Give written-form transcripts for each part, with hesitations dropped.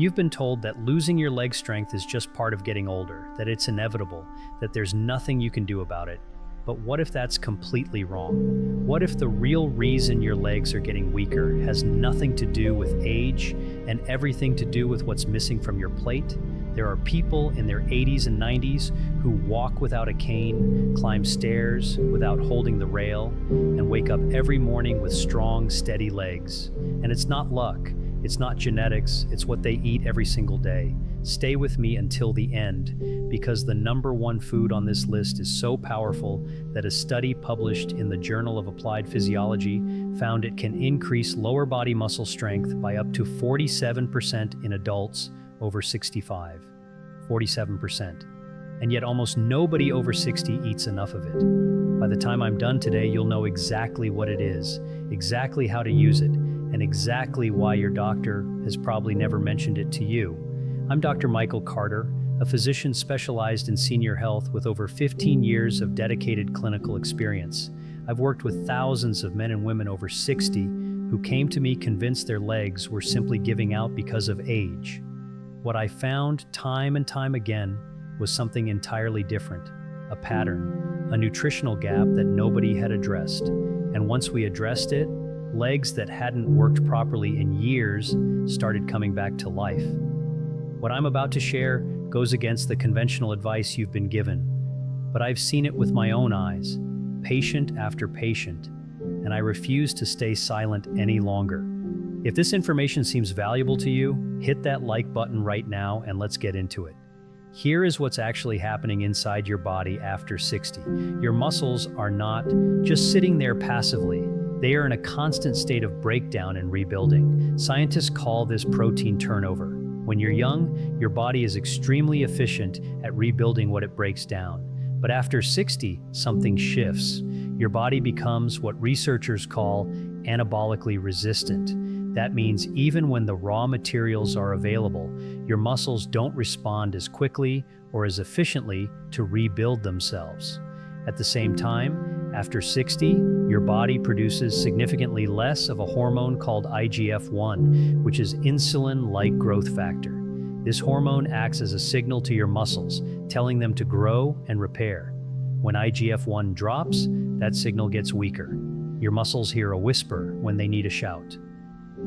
You've been told that losing your leg strength is just part of getting older, that it's inevitable, that there's nothing you can do about it. But what if that's completely wrong? What if the real reason your legs are getting weaker has nothing to do with age and everything to do with what's missing from your plate? There are people in their 80s and 90s who walk without a cane, climb stairs without holding the rail, and wake up every morning with strong, steady legs. And it's not luck. It's not genetics, it's what they eat every single day. Stay with me until the end, because the number one food on this list is so powerful that a study published in the Journal of Applied Physiology found it can increase lower body muscle strength by up to 47% in adults over 65. 47%. And yet almost nobody over 60 eats enough of it. By the time I'm done today, you'll know exactly what it is, exactly how to use it, and exactly why your doctor has probably never mentioned it to you. I'm Dr. Michael Carter, a physician specialized in senior health with over 15 years of dedicated clinical experience. I've worked with thousands of men and women over 60 who came to me convinced their legs were simply giving out because of age. What I found time and time again was something entirely different, a pattern, a nutritional gap that nobody had addressed. And once we addressed it, legs that hadn't worked properly in years started coming back to life. What I'm about to share goes against the conventional advice you've been given, but I've seen it with my own eyes, patient after patient, and I refuse to stay silent any longer. If this information seems valuable to you, hit that like button right now and let's get into it. Here is what's actually happening inside your body after 60. Your muscles are not just sitting there passively. They are in a constant state of breakdown and rebuilding. Scientists call this protein turnover. When you're young, your body is extremely efficient at rebuilding what it breaks down. But after 60, something shifts. Your body becomes what researchers call anabolically resistant. That means even when the raw materials are available, your muscles don't respond as quickly or as efficiently to rebuild themselves. At the same time, after 60, your body produces significantly less of a hormone called IGF-1, which is insulin-like growth factor. This hormone acts as a signal to your muscles, telling them to grow and repair. When IGF-1 drops, that signal gets weaker. Your muscles hear a whisper when they need a shout.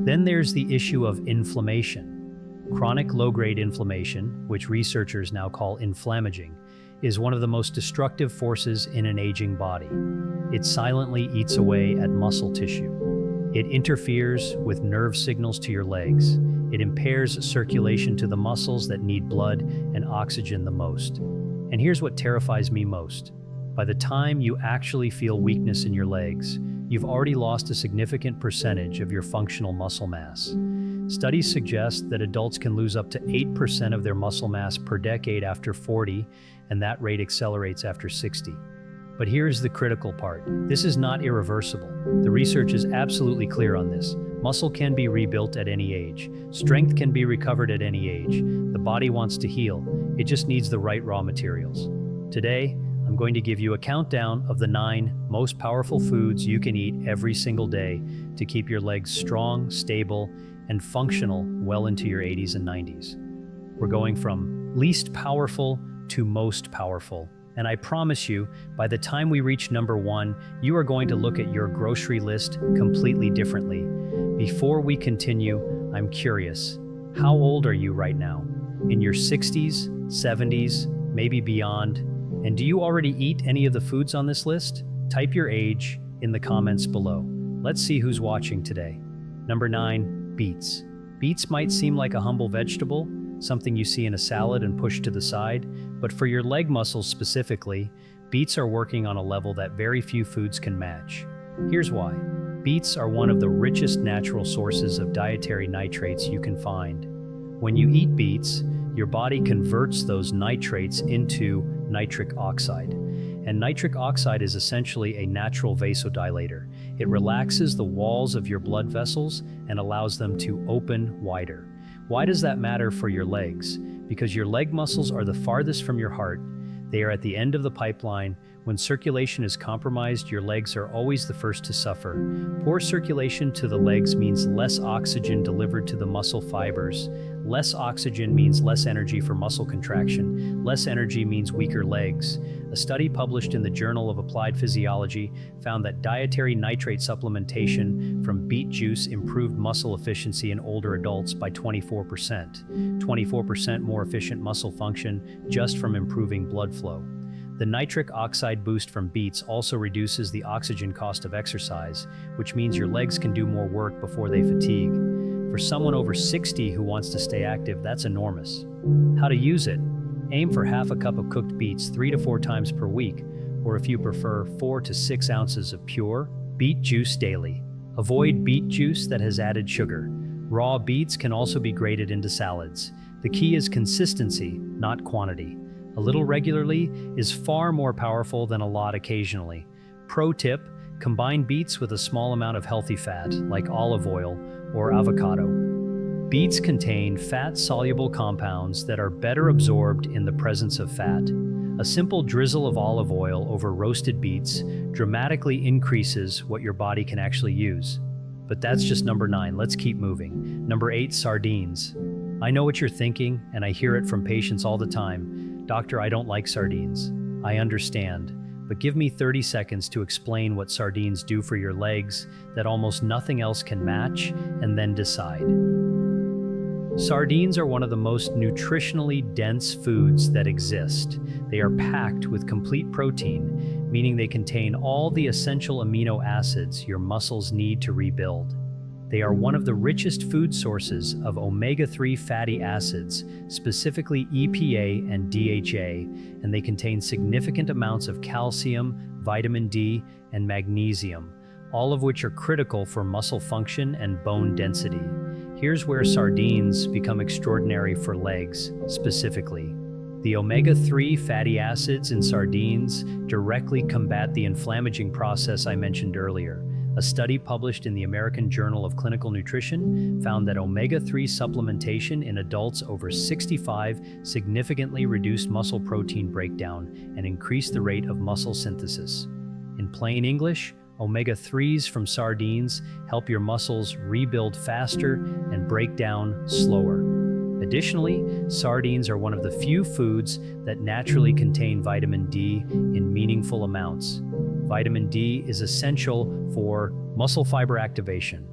Then there's the issue of inflammation. Chronic low-grade inflammation, which researchers now call inflammaging, is one of the most destructive forces in an aging body. It silently eats away at muscle tissue. It interferes with nerve signals to your legs. It impairs circulation to the muscles that need blood and oxygen the most. And here's what terrifies me most. By the time you actually feel weakness in your legs, you've already lost a significant percentage of your functional muscle mass. Studies suggest that adults can lose up to 8% of their muscle mass per decade after 40, and that rate accelerates after 60. But here's the critical part. This is not irreversible. The research is absolutely clear on this. Muscle can be rebuilt at any age. Strength can be recovered at any age. The body wants to heal. It just needs the right raw materials. Today, I'm going to give you a countdown of the 9 most powerful foods you can eat every single day to keep your legs strong, stable, and functional well into your 80s and 90s. We're going from least powerful to most powerful. And I promise you, by the time we reach number 1, you are going to look at your grocery list completely differently. Before we continue, I'm curious, how old are you right now? In your 60s, 70s, maybe beyond? And do you already eat any of the foods on this list? Type your age in the comments below. Let's see who's watching today. Number 9, beets. Beets might seem like a humble vegetable, something you see in a salad and push to the side, but for your leg muscles specifically, beets are working on a level that very few foods can match. Here's why. Beets are one of the richest natural sources of dietary nitrates you can find. When you eat beets, your body converts those nitrates into nitric oxide. And nitric oxide is essentially a natural vasodilator. It relaxes the walls of your blood vessels and allows them to open wider. Why does that matter for your legs? Because your leg muscles are the farthest from your heart. They are at the end of the pipeline When circulation is compromised, your legs are always the first to suffer. Poor circulation to the legs means less oxygen delivered to the muscle fibers. Less oxygen means less energy for muscle contraction. Less energy means weaker legs. A study published in the Journal of Applied Physiology found that dietary nitrate supplementation from beet juice improved muscle efficiency in older adults by 24%. 24% more efficient muscle function just from improving blood flow. The nitric oxide boost from beets also reduces the oxygen cost of exercise, which means your legs can do more work before they fatigue. For someone over 60 who wants to stay active, that's enormous. How to use it? Aim for half a cup of cooked beets 3 to 4 times per week, or if you prefer, 4 to 6 ounces of pure beet juice daily. Avoid beet juice that has added sugar. Raw beets can also be grated into salads. The key is consistency, not quantity. A little regularly is far more powerful than a lot occasionally. Pro tip: combine beets with a small amount of healthy fat, like olive oil or avocado. Beets contain fat-soluble compounds that are better absorbed in the presence of fat. A simple drizzle of olive oil over roasted beets dramatically increases what your body can actually use. But that's just number 9. Let's keep moving. Number 8, sardines. I know what you're thinking, and I hear it from patients all the time. Doctor, I don't like sardines. I understand, but give me 30 seconds to explain what sardines do for your legs that almost nothing else can match, and then decide. Sardines are one of the most nutritionally dense foods that exist. They are packed with complete protein, meaning they contain all the essential amino acids your muscles need to rebuild. They are one of the richest food sources of omega-3 fatty acids, specifically EPA and DHA, and they contain significant amounts of calcium, vitamin D, and magnesium, all of which are critical for muscle function and bone density. Here's where sardines become extraordinary for legs, specifically. The omega-3 fatty acids in sardines directly combat the inflammaging process I mentioned earlier. A study published in the American Journal of Clinical Nutrition found that omega-3 supplementation in adults over 65 significantly reduced muscle protein breakdown and increased the rate of muscle synthesis. In plain English, omega-3s from sardines help your muscles rebuild faster and break down slower. Additionally, sardines are one of the few foods that naturally contain vitamin D in meaningful amounts. Vitamin D is essential for muscle fiber activation.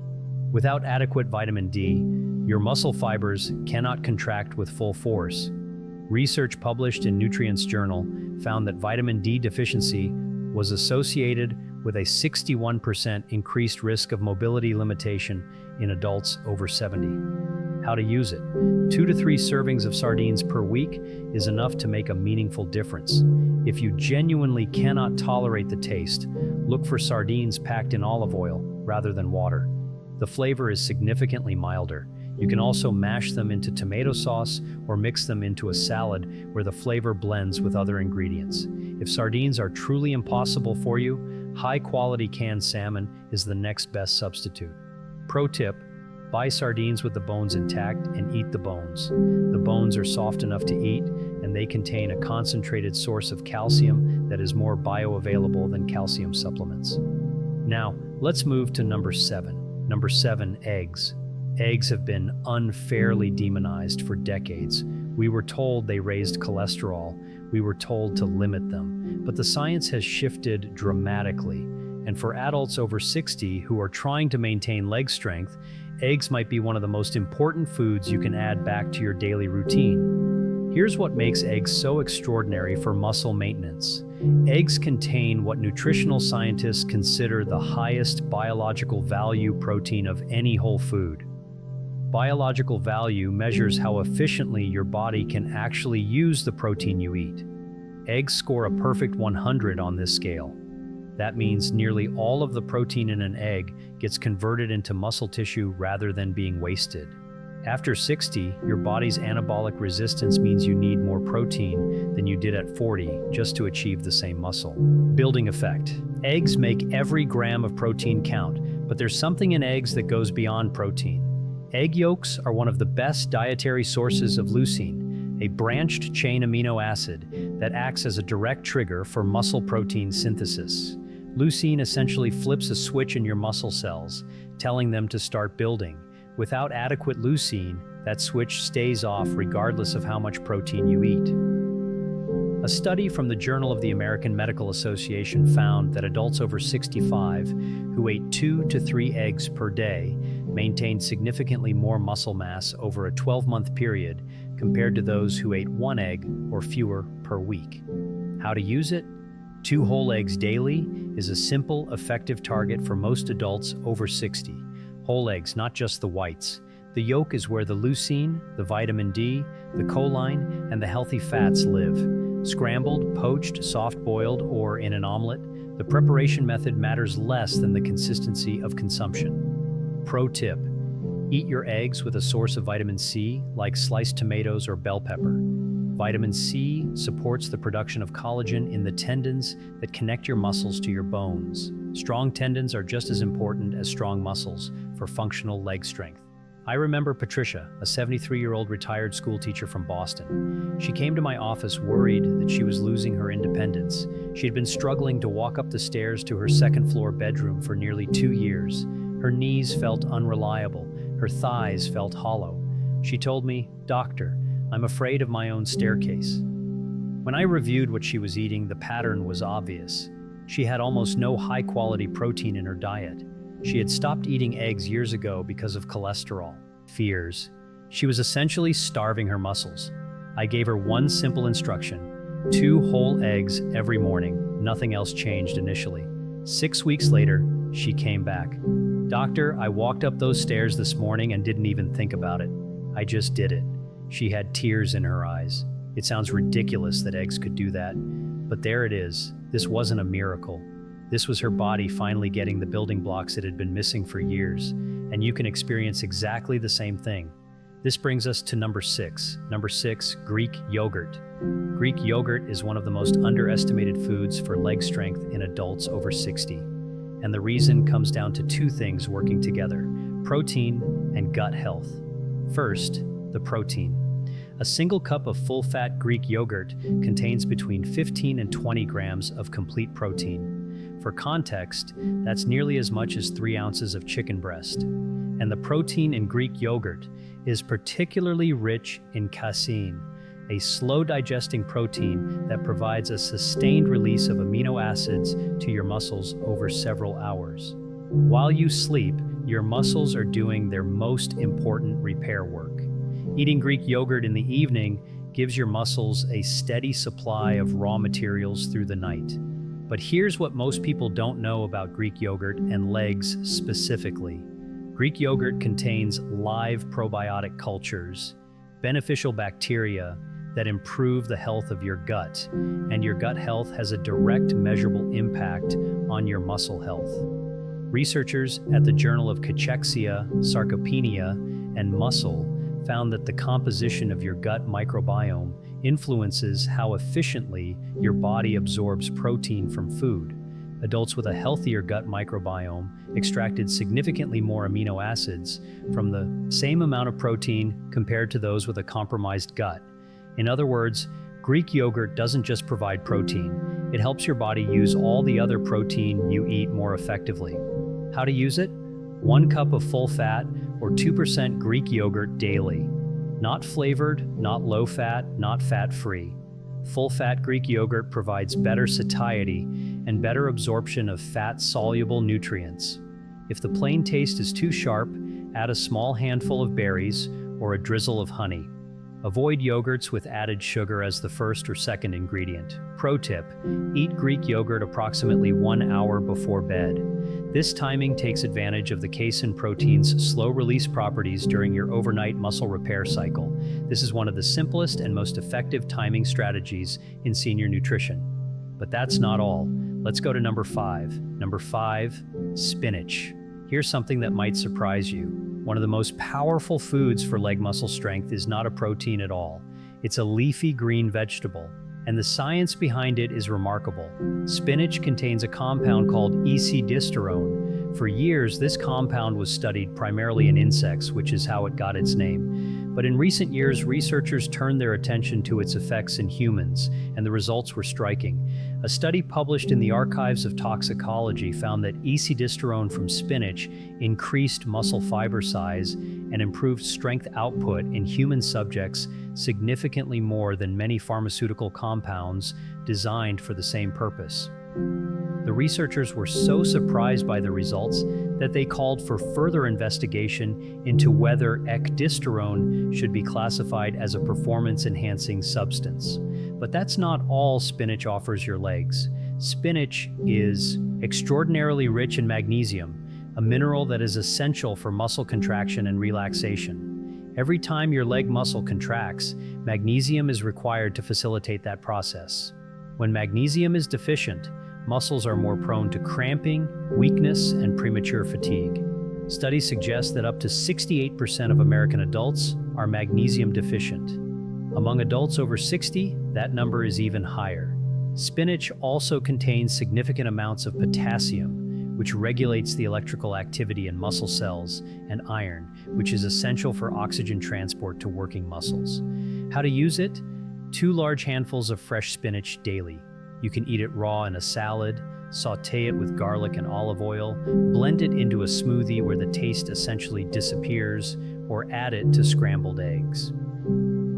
Without adequate vitamin D, your muscle fibers cannot contract with full force. Research published in Nutrients Journal found that vitamin D deficiency was associated with a 61% increased risk of mobility limitation in adults over 70. How to use it? 2 to 3 servings of sardines per week is enough to make a meaningful difference. If you genuinely cannot tolerate the taste, look for sardines packed in olive oil rather than water. The flavor is significantly milder. You can also mash them into tomato sauce or mix them into a salad where the flavor blends with other ingredients. If sardines are truly impossible for you, high-quality canned salmon is the next best substitute. Pro tip: buy sardines with the bones intact and eat the bones. The bones are soft enough to eat, and they contain a concentrated source of calcium that is more bioavailable than calcium supplements. Now, let's move to number 7. Number 7, eggs. Eggs have been unfairly demonized for decades. We were told they raised cholesterol. We were told to limit them. But the science has shifted dramatically. And for adults over 60 who are trying to maintain leg strength, eggs might be one of the most important foods you can add back to your daily routine. Here's what makes eggs so extraordinary for muscle maintenance. Eggs contain what nutritional scientists consider the highest biological value protein of any whole food. Biological value measures how efficiently your body can actually use the protein you eat. Eggs score a perfect 100 on this scale. That means nearly all of the protein in an egg gets converted into muscle tissue rather than being wasted. After 60, your body's anabolic resistance means you need more protein than you did at 40 just to achieve the same muscle. Building effect. Eggs make every gram of protein count, but there's something in eggs that goes beyond protein. Egg yolks are one of the best dietary sources of leucine, a branched chain amino acid that acts as a direct trigger for muscle protein synthesis. Leucine essentially flips a switch in your muscle cells, telling them to start building. Without adequate leucine, that switch stays off regardless of how much protein you eat. A study from the Journal of the American Medical Association found that adults over 65 who ate 2 to 3 eggs per day maintained significantly more muscle mass over a 12-month period compared to those who ate 1 egg or fewer per week. How to use it? 2 whole eggs daily is a simple, effective target for most adults over 60. Whole eggs, not just the whites. The yolk is where the leucine, the vitamin D, the choline, and the healthy fats live. Scrambled, poached, soft-boiled, or in an omelet, the preparation method matters less than the consistency of consumption. Pro tip: eat your eggs with a source of vitamin C, like sliced tomatoes or bell pepper. Vitamin C supports the production of collagen in the tendons that connect your muscles to your bones. Strong tendons are just as important as strong muscles for functional leg strength. I remember Patricia, a 73-year-old retired school teacher from Boston. She came to my office worried that she was losing her independence. She had been struggling to walk up the stairs to her second-floor bedroom for nearly 2 years. Her knees felt unreliable. Her thighs felt hollow. She told me, "Doctor, I'm afraid of my own staircase." When I reviewed what she was eating, the pattern was obvious. She had almost no high-quality protein in her diet. She had stopped eating eggs years ago because of cholesterol. Fears. She was essentially starving her muscles. I gave her one simple instruction: 2 whole eggs every morning. Nothing else changed initially. 6 weeks later, she came back. "Doctor, I walked up those stairs this morning and didn't even think about it. I just did it." She had tears in her eyes. It sounds ridiculous that eggs could do that, but there it is. This wasn't a miracle. This was her body finally getting the building blocks it had been missing for years, and you can experience exactly the same thing. This brings us to number 6. Number 6, Greek yogurt. Greek yogurt is one of the most underestimated foods for leg strength in adults over 60. And the reason comes down to 2 things working together: protein and gut health. First, the protein. A single cup of full-fat Greek yogurt contains between 15 and 20 grams of complete protein. For context, that's nearly as much as 3 ounces of chicken breast. And the protein in Greek yogurt is particularly rich in casein, a slow-digesting protein that provides a sustained release of amino acids to your muscles over several hours. While you sleep, your muscles are doing their most important repair work. Eating Greek yogurt in the evening gives your muscles a steady supply of raw materials through the night. But here's what most people don't know about Greek yogurt and legs specifically. Greek yogurt contains live probiotic cultures, beneficial bacteria that improve the health of your gut, and your gut health has a direct measurable impact on your muscle health. Researchers at the Journal of Cachexia, Sarcopenia, and Muscle found that the composition of your gut microbiome influences how efficiently your body absorbs protein from food. Adults with a healthier gut microbiome extracted significantly more amino acids from the same amount of protein compared to those with a compromised gut. In other words, Greek yogurt doesn't just provide protein, it helps your body use all the other protein you eat more effectively. How to use it? 1 cup of full fat or 2% Greek yogurt daily. Not flavored, not low fat, not fat-free. Full-fat Greek yogurt provides better satiety and better absorption of fat-soluble nutrients. If the plain taste is too sharp, add a small handful of berries or a drizzle of honey. Avoid yogurts with added sugar as the first or second ingredient. Pro tip: eat Greek yogurt approximately 1 hour before bed. This timing takes advantage of the casein protein's slow-release properties during your overnight muscle repair cycle. This is one of the simplest and most effective timing strategies in senior nutrition. But that's not all. Let's go to number 5. Number 5, spinach. Here's something that might surprise you. One of the most powerful foods for leg muscle strength is not a protein at all. It's a leafy green vegetable, and the science behind it is remarkable. Spinach contains a compound called ec-disterone. For years, this compound was studied primarily in insects, which is how it got its name. But in recent years, researchers turned their attention to its effects in humans, and the results were striking. A study published in the Archives of Toxicology found that ecdysterone from spinach increased muscle fiber size and improved strength output in human subjects significantly more than many pharmaceutical compounds designed for the same purpose. The researchers were so surprised by the results that they called for further investigation into whether ecdysterone should be classified as a performance-enhancing substance. But that's not all spinach offers your legs. Spinach is extraordinarily rich in magnesium, a mineral that is essential for muscle contraction and relaxation. Every time your leg muscle contracts, magnesium is required to facilitate that process. When magnesium is deficient, muscles are more prone to cramping, weakness, and premature fatigue. Studies suggest that up to 68% of American adults are magnesium deficient. Among adults over 60, that number is even higher. Spinach also contains significant amounts of potassium, which regulates the electrical activity in muscle cells, and iron, which is essential for oxygen transport to working muscles. How to use it? 2 large handfuls of fresh spinach daily. You can eat it raw in a salad, sauté it with garlic and olive oil, blend it into a smoothie where the taste essentially disappears, or add it to scrambled eggs.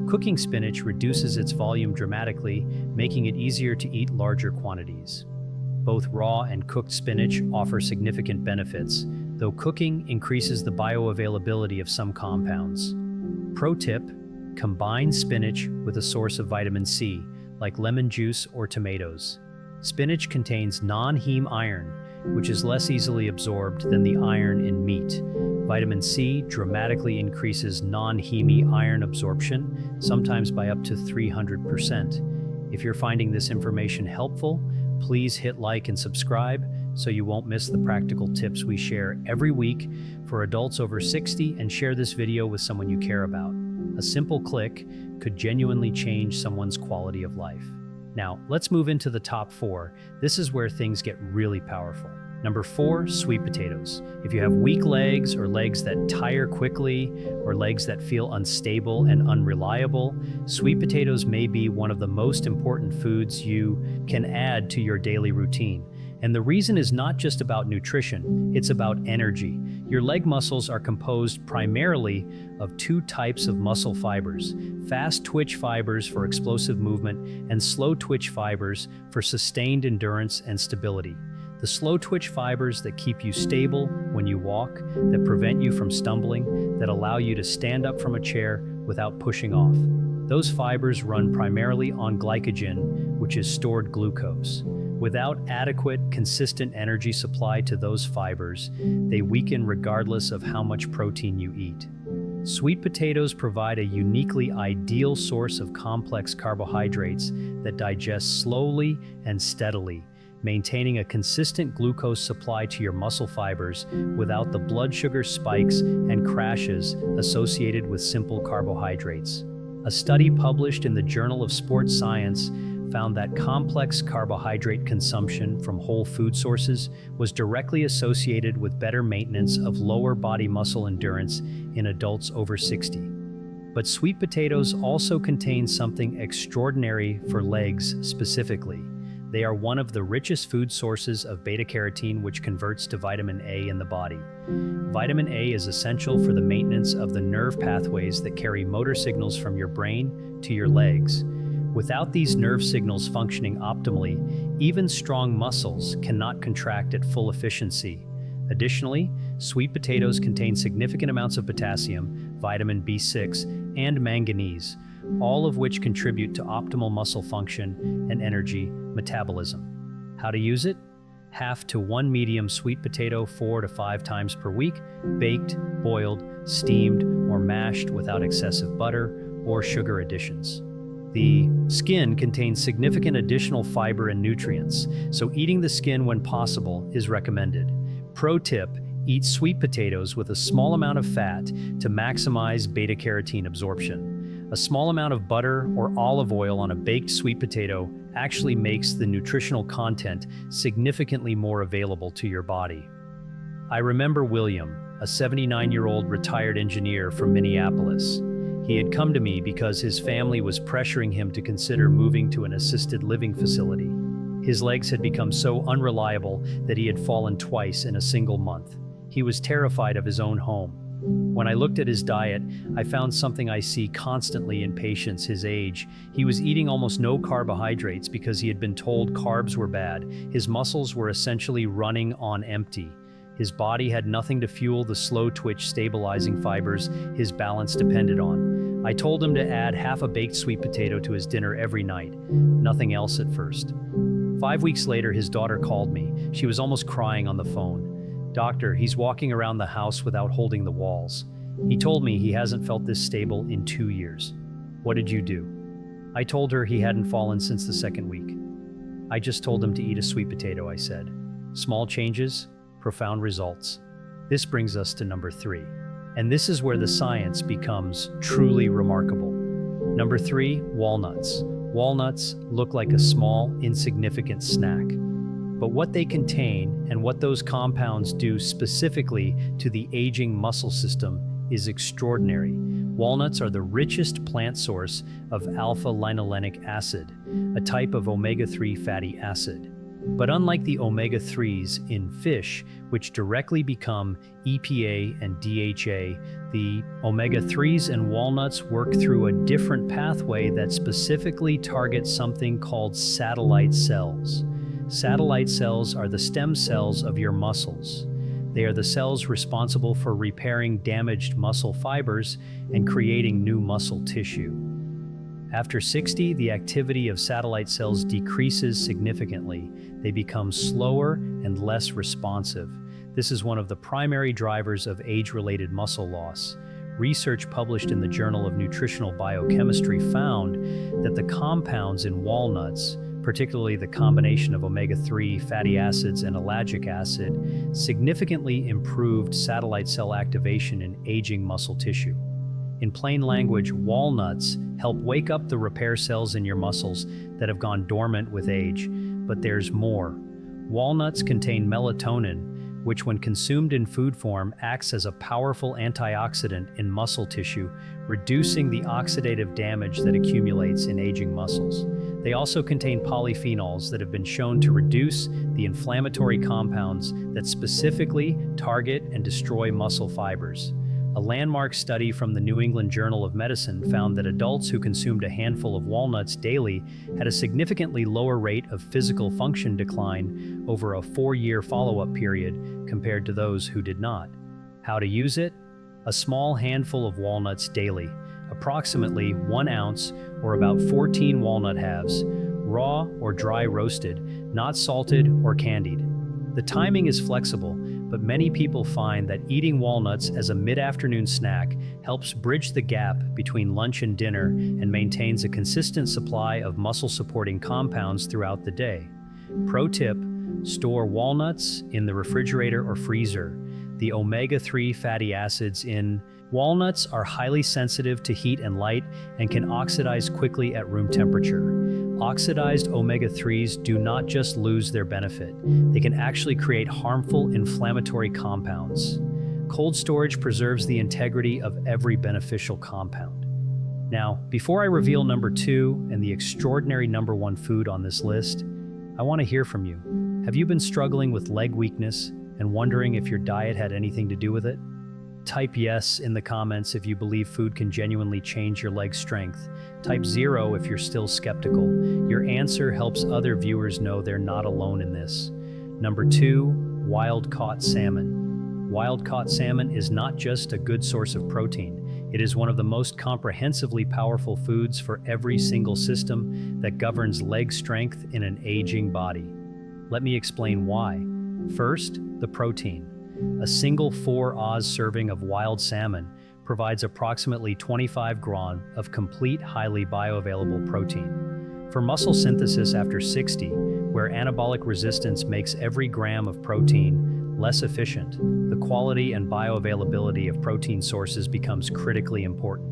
Cooking spinach reduces its volume dramatically, making it easier to eat larger quantities. Both raw and cooked spinach offer significant benefits, though cooking increases the bioavailability of some compounds. Pro tip: combine spinach with a source of vitamin C, like lemon juice or tomatoes. Spinach contains non-heme iron, which is less easily absorbed than the iron in meat. Vitamin C dramatically increases non-heme iron absorption, sometimes by up to 300%. If you're finding this information helpful, please hit like and subscribe so you won't miss the practical tips we share every week for adults over 60, and share this video with someone you care about. A simple click could genuinely change someone's quality of life. Now, let's move into the top 4. This is where things get really powerful. Number 4, sweet potatoes. If you have weak legs, or legs that tire quickly, or legs that feel unstable and unreliable, sweet potatoes may be one of the most important foods you can add to your daily routine. And the reason is not just about nutrition, it's about energy. Your leg muscles are composed primarily of 2 types of muscle fibers: fast twitch fibers for explosive movement, and slow twitch fibers for sustained endurance and stability. The slow twitch fibers that keep you stable when you walk, that prevent you from stumbling, that allow you to stand up from a chair without pushing off. Those fibers run primarily on glycogen, which is stored glucose. Without adequate, consistent energy supply to those fibers, they weaken regardless of how much protein you eat. Sweet potatoes provide a uniquely ideal source of complex carbohydrates that digest slowly and steadily, maintaining a consistent glucose supply to your muscle fibers without the blood sugar spikes and crashes associated with simple carbohydrates. A study published in the Journal of Sports Science found that complex carbohydrate consumption from whole food sources was directly associated with better maintenance of lower body muscle endurance in adults over 60. But sweet potatoes also contain something extraordinary for legs specifically. They are one of the richest food sources of beta-carotene, which converts to vitamin A in the body. Vitamin A is essential for the maintenance of the nerve pathways that carry motor signals from your brain to your legs. Without these nerve signals functioning optimally, even strong muscles cannot contract at full efficiency. Additionally, sweet potatoes contain significant amounts of potassium, vitamin B6, and manganese, all of which contribute to optimal muscle function and energy metabolism. How to use it? Half to 1 medium sweet potato 4 to 5 times per week, baked, boiled, steamed, or mashed without excessive butter or sugar additions. The skin contains significant additional fiber and nutrients, so eating the skin when possible is recommended. Pro tip: eat sweet potatoes with a small amount of fat to maximize beta-carotene absorption. A small amount of butter or olive oil on a baked sweet potato actually makes the nutritional content significantly more available to your body. I remember William, a 79-year-old retired engineer from Minneapolis. He had come to me because his family was pressuring him to consider moving to an assisted living facility. His legs had become so unreliable that he had fallen twice in a single month. He was terrified of his own home. When I looked at his diet, I found something I see constantly in patients his age. He was eating almost no carbohydrates because he had been told carbs were bad. His muscles were essentially running on empty. His body had nothing to fuel the slow twitch stabilizing fibers his balance depended on. I told him to add half a baked sweet potato to his dinner every night. Nothing else at first. 5 weeks later, his daughter called me. She was almost crying on the phone. "Doctor, he's walking around the house without holding the walls. He told me he hasn't felt this stable in 2 years. What did you do?" I told her he hadn't fallen since the second week. "I just told him to eat a sweet potato," I said. Small changes, profound results. This brings us to number 3. And this is where the science becomes truly remarkable. Number 3, walnuts. Walnuts look like a small, insignificant snack. But what they contain and what those compounds do specifically to the aging muscle system is extraordinary. Walnuts are the richest plant source of alpha-linolenic acid, a type of omega-3 fatty acid. But unlike the omega-3s in fish, which directly become EPA and DHA, the omega-3s in walnuts work through a different pathway that specifically targets something called satellite cells. Satellite cells are the stem cells of your muscles. They are the cells responsible for repairing damaged muscle fibers and creating new muscle tissue. After 60, the activity of satellite cells decreases significantly. They become slower and less responsive. This is one of the primary drivers of age-related muscle loss. Research published in the Journal of Nutritional Biochemistry found that the compounds in walnuts, particularly the combination of omega-3 fatty acids and ellagic acid, significantly improved satellite cell activation in aging muscle tissue. In plain language, walnuts help wake up the repair cells in your muscles that have gone dormant with age. But there's more. Walnuts contain melatonin, which when consumed in food form acts as a powerful antioxidant in muscle tissue, reducing the oxidative damage that accumulates in aging muscles. They also contain polyphenols that have been shown to reduce the inflammatory compounds that specifically target and destroy muscle fibers. A landmark study from the New England Journal of Medicine found that adults who consumed a handful of walnuts daily had a significantly lower rate of physical function decline over a 4-year follow-up period compared to those who did not. How to use it? A small handful of walnuts daily, approximately 1 ounce or about 14 walnut halves, raw or dry roasted, not salted or candied. The timing is flexible, but many people find that eating walnuts as a mid-afternoon snack helps bridge the gap between lunch and dinner and maintains a consistent supply of muscle-supporting compounds throughout the day. Pro tip: store walnuts in the refrigerator or freezer. The omega-3 fatty acids in walnuts are highly sensitive to heat and light and can oxidize quickly at room temperature. Oxidized omega-3s do not just lose their benefit, they can actually create harmful inflammatory compounds. Cold storage preserves the integrity of every beneficial compound. Now, before I reveal number 2 and the extraordinary number 1 food on this list, I want to hear from you. Have you been struggling with leg weakness and wondering if your diet had anything to do with it? Type yes in the comments if you believe food can genuinely change your leg strength. Type 0 if you're still skeptical. Your answer helps other viewers know they're not alone in this. Number 2, wild-caught salmon. Wild-caught salmon is not just a good source of protein. It is one of the most comprehensively powerful foods for every single system that governs leg strength in an aging body. Let me explain why. First, the protein. A single 4 serving of wild salmon provides approximately 25 grams of complete, highly bioavailable protein. For muscle synthesis after 60, where anabolic resistance makes every gram of protein less efficient, the quality and bioavailability of protein sources becomes critically important.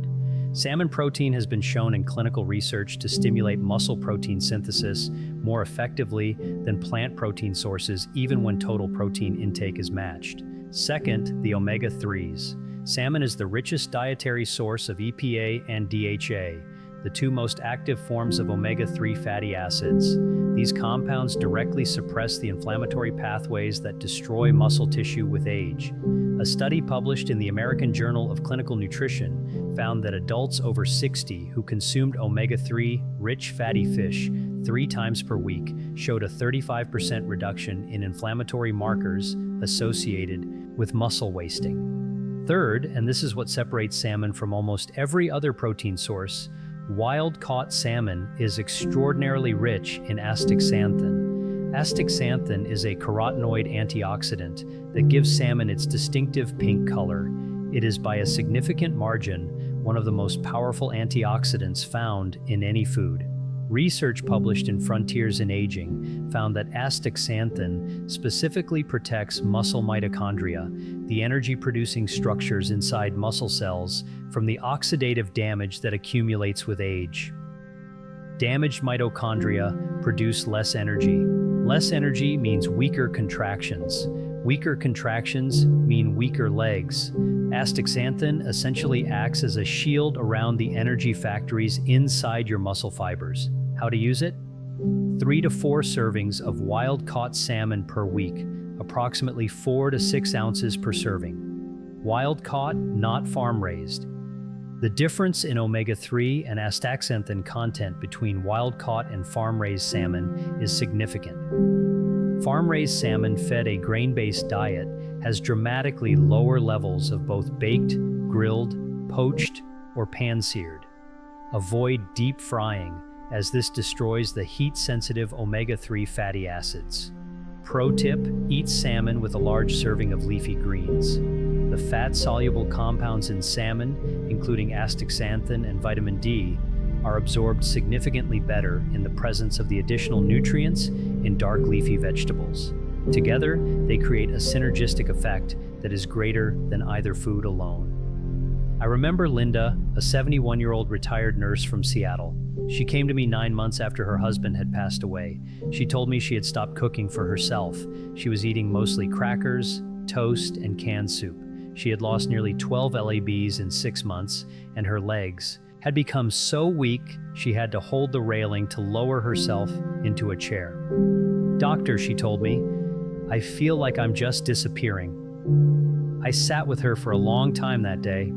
Salmon protein has been shown in clinical research to stimulate muscle protein synthesis more effectively than plant protein sources, even when total protein intake is matched. Second, the omega-3s. Salmon is the richest dietary source of EPA and DHA, the two most active forms of omega-3 fatty acids. These compounds directly suppress the inflammatory pathways that destroy muscle tissue with age. A study published in the American Journal of Clinical Nutrition found that adults over 60 who consumed omega-3 rich fatty fish 3 times per week showed a 35% reduction in inflammatory markers associated with muscle wasting. Third, and this is what separates salmon from almost every other protein source, wild-caught salmon is extraordinarily rich in astaxanthin. Astaxanthin is a carotenoid antioxidant that gives salmon its distinctive pink color. It is by a significant margin one of the most powerful antioxidants found in any food. Research published in Frontiers in Aging found that astaxanthin specifically protects muscle mitochondria, the energy-producing structures inside muscle cells, from the oxidative damage that accumulates with age. Damaged mitochondria produce less energy. Less energy means weaker contractions. Weaker contractions mean weaker legs. Astaxanthin essentially acts as a shield around the energy factories inside your muscle fibers. How to use it? 3 to 4 servings of wild-caught salmon per week, approximately 4 to 6 ounces per serving. Wild-caught, not farm-raised. The difference in omega-3 and astaxanthin content between wild-caught and farm-raised salmon is significant. Farm-raised salmon fed a grain-based diet has dramatically lower levels of both baked, grilled, poached, or pan-seared. Avoid deep frying, as this destroys the heat-sensitive omega-3 fatty acids. Pro tip: eat salmon with a large serving of leafy greens. The fat-soluble compounds in salmon, including astaxanthin and vitamin D, are absorbed significantly better in the presence of the additional nutrients in dark leafy vegetables. Together, they create a synergistic effect that is greater than either food alone. I remember Linda, a 71-year-old retired nurse from Seattle. She came to me 9 months after her husband had passed away. She told me she had stopped cooking for herself. She was eating mostly crackers, toast, and canned soup. She had lost nearly 12 lbs in 6 months, and her legs had become so weak she had to hold the railing to lower herself into a chair. "Doctor," she told me, "I feel like I'm just disappearing." I sat with her for a long time that day.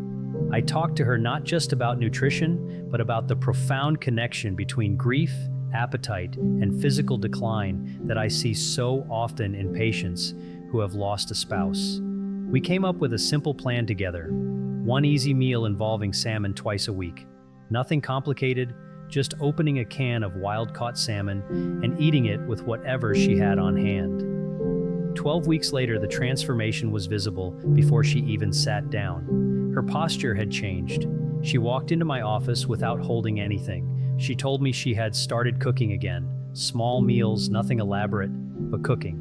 I talked to her not just about nutrition, but about the profound connection between grief, appetite, and physical decline that I see so often in patients who have lost a spouse. We came up with a simple plan together: 1 easy meal involving salmon twice a week. Nothing complicated, just opening a can of wild-caught salmon and eating it with whatever she had on hand. 12 weeks later, the transformation was visible before she even sat down. Her posture had changed. She walked into my office without holding anything. She told me she had started cooking again. Small meals, nothing elaborate, but cooking.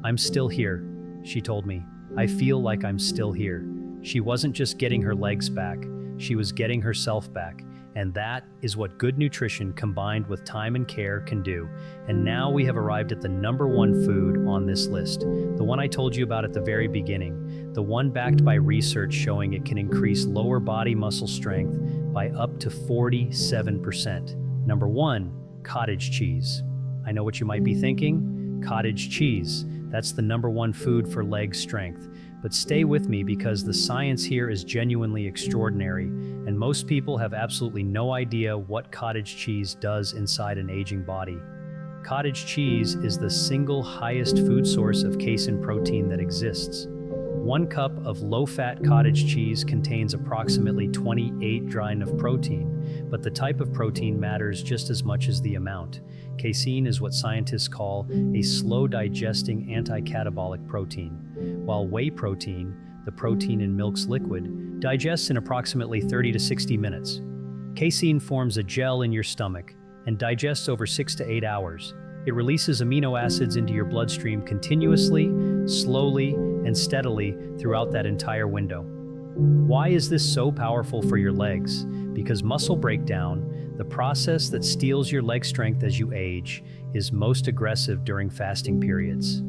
"I'm still here," she told me. "I feel like I'm still here." She wasn't just getting her legs back, she was getting herself back. And that is what good nutrition combined with time and care can do. And now we have arrived at the #1 food on this list. The one I told you about at the very beginning. The one backed by research showing it can increase lower body muscle strength by up to 47%. Number 1, cottage cheese. I know what you might be thinking. Cottage cheese. That's the #1 food for leg strength. But stay with me because the science here is genuinely extraordinary, and most people have absolutely no idea what cottage cheese does inside an aging body. Cottage cheese is the single highest food source of casein protein that exists. 1 cup of low-fat cottage cheese contains approximately 28 grams of protein, but the type of protein matters just as much as the amount. Casein is what scientists call a slow-digesting anti-catabolic protein, while whey protein, the protein in milk's liquid, digests in approximately 30 to 60 minutes. Casein forms a gel in your stomach and digests over 6 to 8 hours. It releases amino acids into your bloodstream continuously, slowly, and steadily throughout that entire window. Why is this so powerful for your legs? Because muscle breakdown, the process that steals your leg strength as you age, is most aggressive during fasting periods.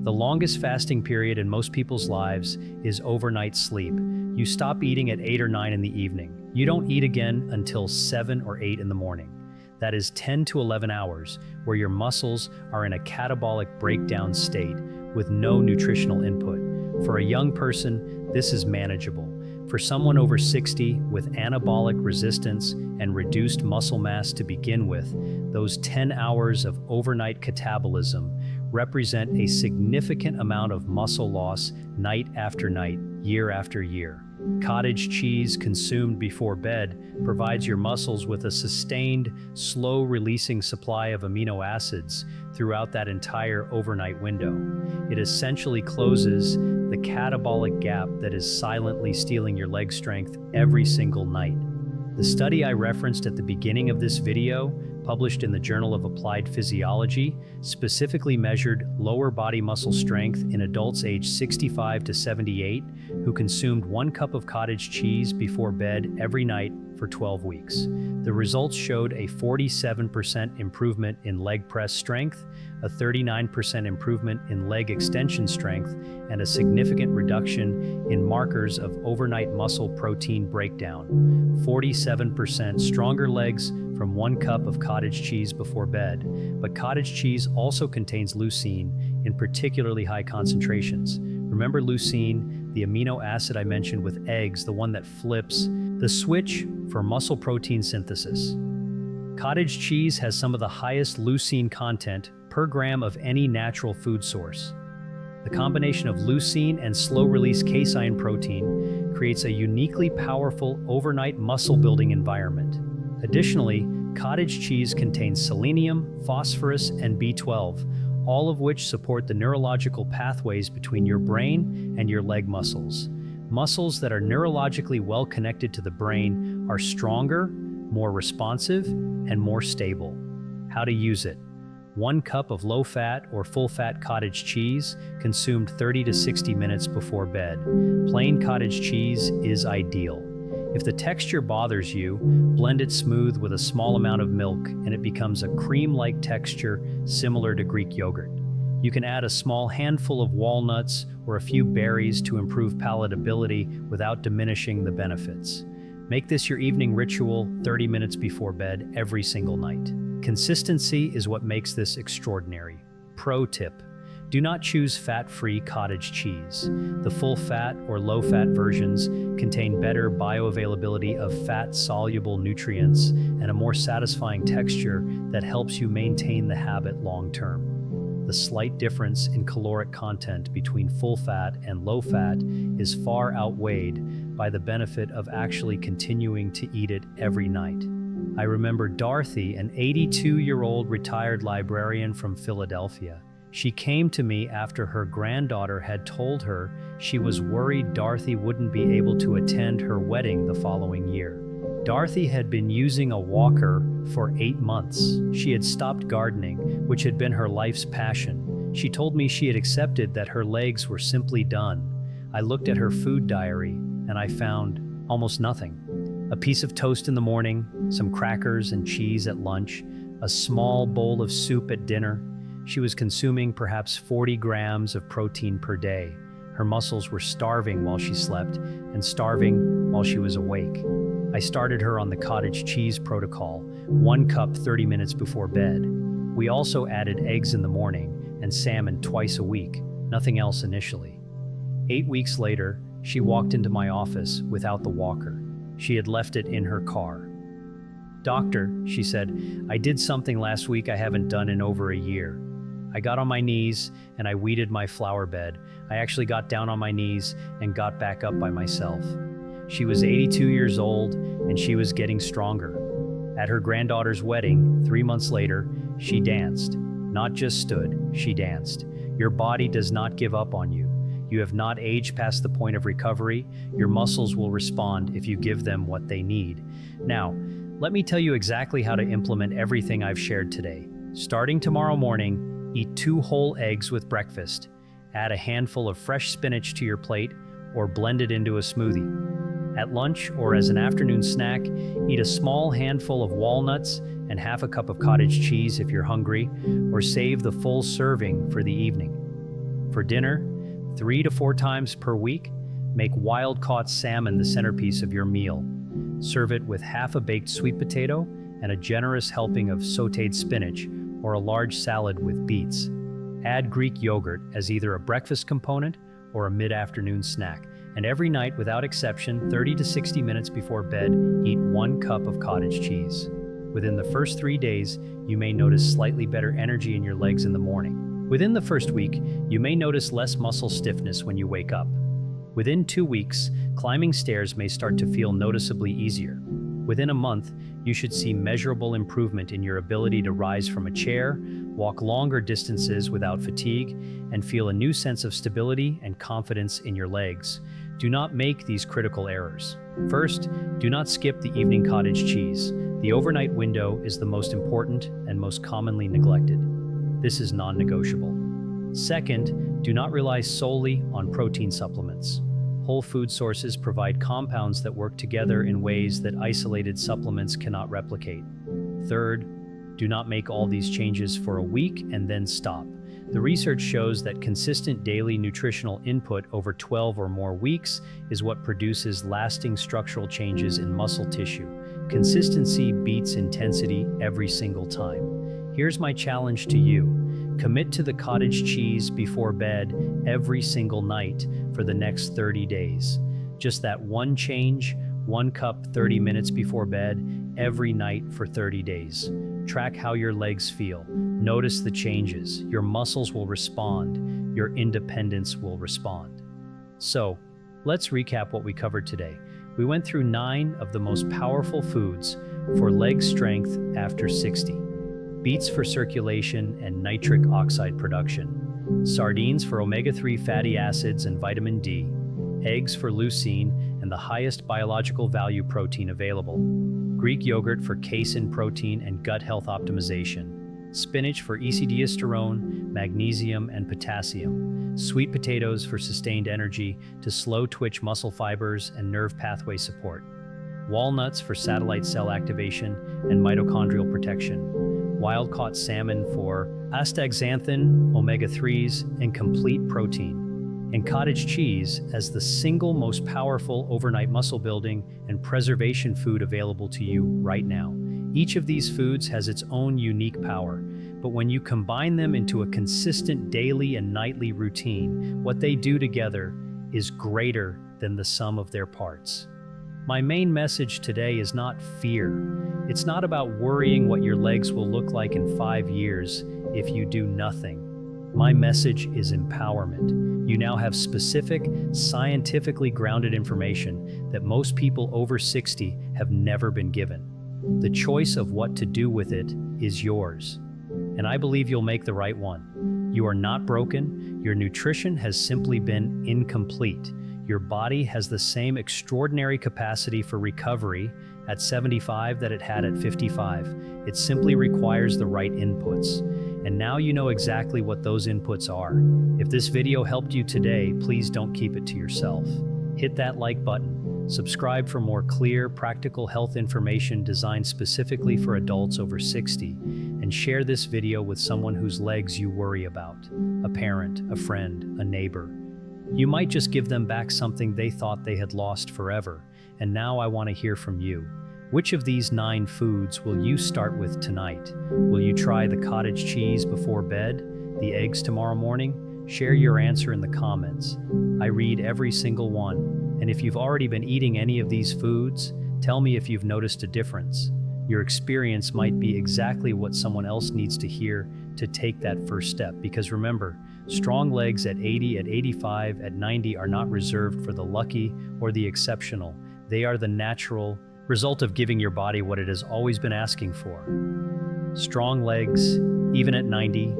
The longest fasting period in most people's lives is overnight sleep, You stop eating at 8 or 9 in the evening. You don't eat again until 7 or 8 in the morning. That is 10 to 11 hours where your muscles are in a catabolic breakdown state with no nutritional input. For a young person, this is manageable. For someone over 60 with anabolic resistance and reduced muscle mass to begin with, those 10 hours of overnight catabolism represent a significant amount of muscle loss night after night, year after year. Cottage cheese consumed before bed provides your muscles with a sustained, slow-releasing supply of amino acids throughout that entire overnight window. It essentially closes the catabolic gap that is silently stealing your leg strength every single night. The study I referenced at the beginning of this video, published in the Journal of Applied Physiology, specifically measured lower body muscle strength in adults aged 65 to 78 who consumed 1 cup of cottage cheese before bed every night for 12 weeks. The results showed a 47% improvement in leg press strength, a 39% improvement in leg extension strength, and a significant reduction in markers of overnight muscle protein breakdown. 47% stronger legs from 1 cup of cottage cheese before bed. But cottage cheese also contains leucine in particularly high concentrations. Remember leucine, the amino acid I mentioned with eggs, the one that flips the switch for muscle protein synthesis. Cottage cheese has some of the highest leucine content per gram of any natural food source. The combination of leucine and slow-release casein protein creates a uniquely powerful overnight muscle-building environment. Additionally, cottage cheese contains selenium, phosphorus, and B12, all of which support the neurological pathways between your brain and your leg muscles. Muscles that are neurologically well connected to the brain are stronger, more responsive, and more stable. How to use it. 1 cup of low-fat or full-fat cottage cheese consumed 30 to 60 minutes before bed. Plain cottage cheese is ideal. If the texture bothers you, blend it smooth with a small amount of milk and it becomes a cream-like texture similar to Greek yogurt. You can add a small handful of walnuts or a few berries to improve palatability without diminishing the benefits. Make this your evening ritual 30 minutes before bed every single night. Consistency is what makes this extraordinary. Pro tip: do not choose fat-free cottage cheese. The full-fat or low-fat versions contain better bioavailability of fat-soluble nutrients and a more satisfying texture that helps you maintain the habit long-term. The slight difference in caloric content between full-fat and low-fat is far outweighed by the benefit of actually continuing to eat it every night. I remember Dorothy, an 82-year-old retired librarian from Philadelphia. She came to me after her granddaughter had told her she was worried Dorothy wouldn't be able to attend her wedding the following year. Dorothy had been using a walker for 8 months. She had stopped gardening, which had been her life's passion. She told me she had accepted that her legs were simply done. I looked at her food diary and I found almost nothing. A piece of toast in the morning, some crackers and cheese at lunch, a small bowl of soup at dinner. She was consuming perhaps 40 grams of protein per day. Her muscles were starving while she slept and starving while she was awake. I started her on the cottage cheese protocol, 1 cup 30 minutes before bed. We also added eggs in the morning and salmon twice a week, nothing else initially. 8 weeks later, she walked into my office without the walker. She had left it in her car. "Doctor," she said, "I did something last week I haven't done in over a year." I got on my knees and I weeded my flower bed. I actually got down on my knees and got back up by myself. She was 82 years old and she was getting stronger. At her granddaughter's wedding, 3 months later, she danced. Not just stood, she danced. Your body does not give up on you. You have not aged past the point of recovery. Your muscles will respond if you give them what they need. Now, let me tell you exactly how to implement everything I've shared today. Starting tomorrow morning, eat 2 whole eggs with breakfast. Add a handful of fresh spinach to your plate or blend it into a smoothie. At lunch or as an afternoon snack, eat a small handful of walnuts and half a cup of cottage cheese if you're hungry, or save the full serving for the evening. For dinner, 3 to 4 times per week, Make wild-caught salmon the centerpiece of your meal. Serve it with half a baked sweet potato and a generous helping of sautéed spinach or a large salad with beets. Add Greek yogurt as either a breakfast component or a mid-afternoon snack. And every night, without exception, 30 to 60 minutes before bed, eat 1 cup of cottage cheese. Within the first 3 days, you may notice slightly better energy in your legs in the morning. Within the first week, you may notice less muscle stiffness when you wake up. Within 2 weeks, climbing stairs may start to feel noticeably easier. Within a month, you should see measurable improvement in your ability to rise from a chair, walk longer distances without fatigue, and feel a new sense of stability and confidence in your legs. Do not make these critical errors. First, do not skip the evening cottage cheese. The overnight window is the most important and most commonly neglected. This is non-negotiable. Second, do not rely solely on protein supplements. Whole food sources provide compounds that work together in ways that isolated supplements cannot replicate. Third, do not make all these changes for a week and then stop. The research shows that consistent daily nutritional input over 12 or more weeks is what produces lasting structural changes in muscle tissue. Consistency beats intensity every single time. Here's my challenge to you. Commit to the cottage cheese before bed every single night for the next 30 days. Just that one change, 1 cup 30 minutes before bed every night for 30 days. Track how your legs feel. Notice the changes. Your muscles will respond. Your independence will respond. So, let's recap what we covered today. We went through 9 of the most powerful foods for leg strength after 60. Beets for circulation and nitric oxide production. Sardines for omega-3 fatty acids and vitamin D. Eggs for leucine and the highest biological value protein available. Greek yogurt for casein protein and gut health optimization. Spinach for EC-diesterone, magnesium, and potassium. Sweet potatoes for sustained energy to slow twitch muscle fibers and nerve pathway support. Walnuts for satellite cell activation and mitochondrial protection. Wild-caught salmon for astaxanthin, omega-3s, and complete protein. And cottage cheese as the single most powerful overnight muscle building and preservation food available to you right now. Each of these foods has its own unique power, but when you combine them into a consistent daily and nightly routine, what they do together is greater than the sum of their parts. My main message today is not fear. It's not about worrying what your legs will look like in 5 years if you do nothing. My message is empowerment. You now have specific, scientifically grounded information that most people over 60 have never been given. The choice of what to do with it is yours. And I believe you'll make the right one. You are not broken. Your nutrition has simply been incomplete. Your body has the same extraordinary capacity for recovery at 75 that it had at 55. It simply requires the right inputs. And now you know exactly what those inputs are. If this video helped you today, please don't keep it to yourself. Hit that like button. Subscribe for more clear, practical health information designed specifically for adults over 60. And share this video with someone whose legs you worry about. A parent, a friend, a neighbor. You might just give them back something they thought they had lost forever. And now I want to hear from you. Which of these 9 foods will you start with tonight? Will you try the cottage cheese before bed? The eggs tomorrow morning? Share your answer in the comments. I read every single one. And if you've already been eating any of these foods, tell me if you've noticed a difference. Your experience might be exactly what someone else needs to hear to take that first step. Because remember, strong legs at 80, at 85, at 90 are not reserved for the lucky or the exceptional. They are the natural result of giving your body what it has always been asking for. Strong legs, even at 90.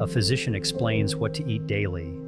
A physician explains what to eat daily.